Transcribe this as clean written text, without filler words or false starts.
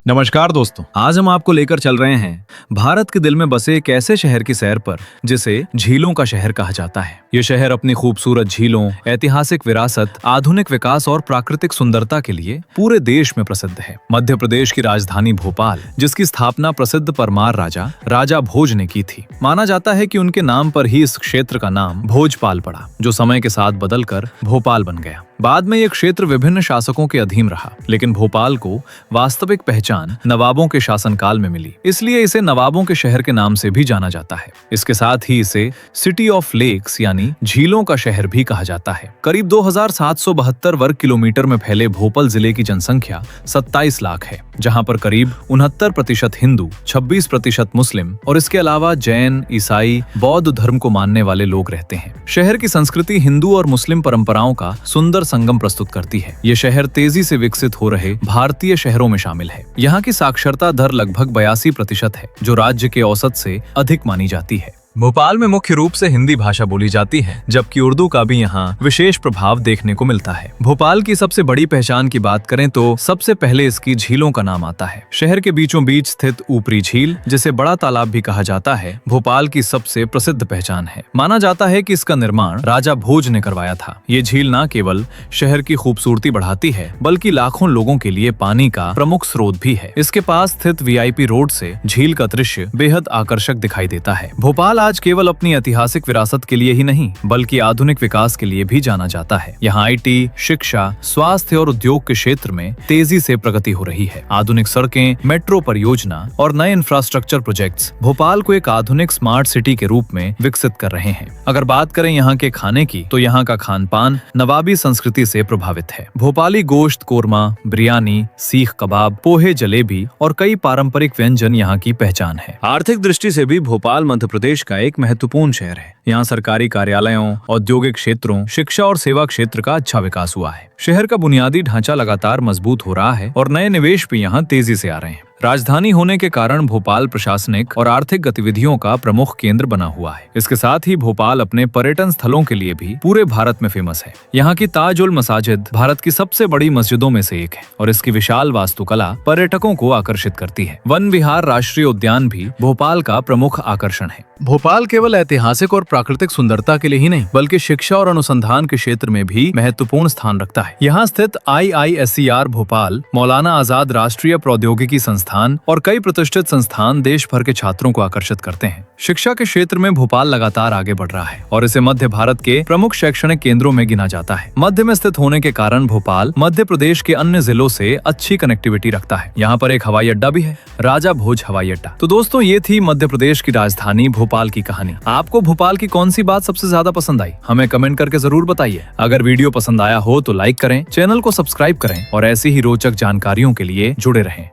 नमस्कार दोस्तों, आज हम आपको लेकर चल रहे हैं भारत के दिल में बसे एक ऐसे शहर की सैर पर जिसे झीलों का शहर कहा जाता है। ये शहर अपनी खूबसूरत झीलों, ऐतिहासिक विरासत, आधुनिक विकास और प्राकृतिक सुंदरता के लिए पूरे देश में प्रसिद्ध है। मध्य प्रदेश की राजधानी भोपाल, जिसकी स्थापना प्रसिद्ध परमार राजा भोज ने की थी। माना जाता है कि उनके नाम पर ही इस क्षेत्र का नाम भोजपाल पड़ा, जो समय के साथ बदलकर भोपाल बन गया। बाद में यह क्षेत्र विभिन्न शासकों के अधीन रहा, लेकिन भोपाल को वास्तविक पहचान नवाबों के शासनकाल में मिली, इसलिए इसे नवाबों के शहर के नाम से भी जाना जाता है। इसके साथ ही इसे सिटी ऑफ लेक्स यानी झीलों का शहर भी कहा जाता है। करीब 2772 वर्ग किलोमीटर में फैले भोपाल जिले की जनसंख्या 27 लाख है, जहां पर करीब 69% हिंदू, 26% मुस्लिम और इसके अलावा जैन, ईसाई, बौद्ध धर्म को मानने वाले लोग रहते हैं। शहर की संस्कृति हिंदू और मुस्लिम परंपराओं का सुंदर संगम प्रस्तुत करती है। ये शहर तेजी से विकसित हो रहे भारतीय शहरों में शामिल है। यहाँ की साक्षरता दर लगभग 82% है, जो राज्य के औसत से अधिक मानी जाती है। भोपाल में मुख्य रूप से हिंदी भाषा बोली जाती है, जबकि उर्दू का भी यहाँ विशेष प्रभाव देखने को मिलता है। भोपाल की सबसे बड़ी पहचान की बात करें तो सबसे पहले इसकी झीलों का नाम आता है। शहर के बीचों बीच स्थित ऊपरी झील, जिसे बड़ा तालाब भी कहा जाता है, भोपाल की सबसे प्रसिद्ध पहचान है। माना जाता है कि इसका निर्माण राजा भोज ने करवाया था। ये झील न केवल शहर की खूबसूरती बढ़ाती है, बल्कि लाखों लोगों के लिए पानी का प्रमुख स्रोत भी है। इसके पास स्थित VIP रोड से झील का दृश्य बेहद आकर्षक दिखाई देता है। भोपाल आज केवल अपनी ऐतिहासिक विरासत के लिए ही नहीं, बल्कि आधुनिक विकास के लिए भी जाना जाता है। यहाँ IT, शिक्षा, स्वास्थ्य और उद्योग के क्षेत्र में तेजी से प्रगति हो रही है। आधुनिक सड़कें, मेट्रो परियोजना और नए इंफ्रास्ट्रक्चर प्रोजेक्ट्स भोपाल को एक आधुनिक स्मार्ट सिटी के रूप में विकसित कर रहे हैं। अगर बात करें यहाँ के खाने की, तो यहाँ का खान पान नवाबी संस्कृति से प्रभावित है। भोपाली गोश्त, कोरमा, बिरयानी, सीख कबाब, पोहे, जलेबी और कई पारंपरिक व्यंजन यहाँ की पहचान है। आर्थिक दृष्टि से भी भोपाल मध्य प्रदेश का एक महत्वपूर्ण शहर है। यहाँ सरकारी कार्यालयों, औद्योगिक क्षेत्रों, शिक्षा और सेवा क्षेत्र का अच्छा विकास हुआ है। शहर का बुनियादी ढांचा लगातार मजबूत हो रहा है और नए निवेश भी यहाँ तेजी से आ रहे हैं। राजधानी होने के कारण भोपाल प्रशासनिक और आर्थिक गतिविधियों का प्रमुख केंद्र बना हुआ है। इसके साथ ही भोपाल अपने पर्यटन स्थलों के लिए भी पूरे भारत में फेमस है। यहाँ की ताजुल मसाजिद भारत की सबसे बड़ी मस्जिदों में से एक है और इसकी विशाल वास्तुकला पर्यटकों को आकर्षित करती है। वन विहार राष्ट्रीय उद्यान भी भोपाल का प्रमुख आकर्षण है। भोपाल केवल ऐतिहासिक और प्राकृतिक सुंदरता के लिए ही नहीं, बल्कि शिक्षा और अनुसंधान के क्षेत्र में भी महत्वपूर्ण स्थान रखता है। यहाँ स्थित IISER भोपाल, मौलाना आजाद राष्ट्रीय प्रौद्योगिकी संस्थान और कई प्रतिष्ठित संस्थान देश भर के छात्रों को आकर्षित करते हैं। शिक्षा के क्षेत्र में भोपाल लगातार आगे बढ़ रहा है और इसे मध्य भारत के प्रमुख शैक्षणिक केंद्रों में गिना जाता है। मध्य में स्थित होने के कारण भोपाल मध्य प्रदेश के अन्य जिलों से अच्छी कनेक्टिविटी रखता है। यहाँ पर एक हवाई अड्डा भी है, राजा भोज हवाई अड्डा। तो दोस्तों, ये थी मध्य प्रदेश की राजधानी भोपाल की कहानी। आपको भोपाल की कौन सी बात सबसे ज्यादा पसंद आई, हमें कमेंट करके जरूर बताइए। अगर वीडियो पसंद आया हो तो लाइक करें, चैनल को सब्सक्राइब करें और ऐसी ही रोचक जानकारियों के लिए जुड़े रहें।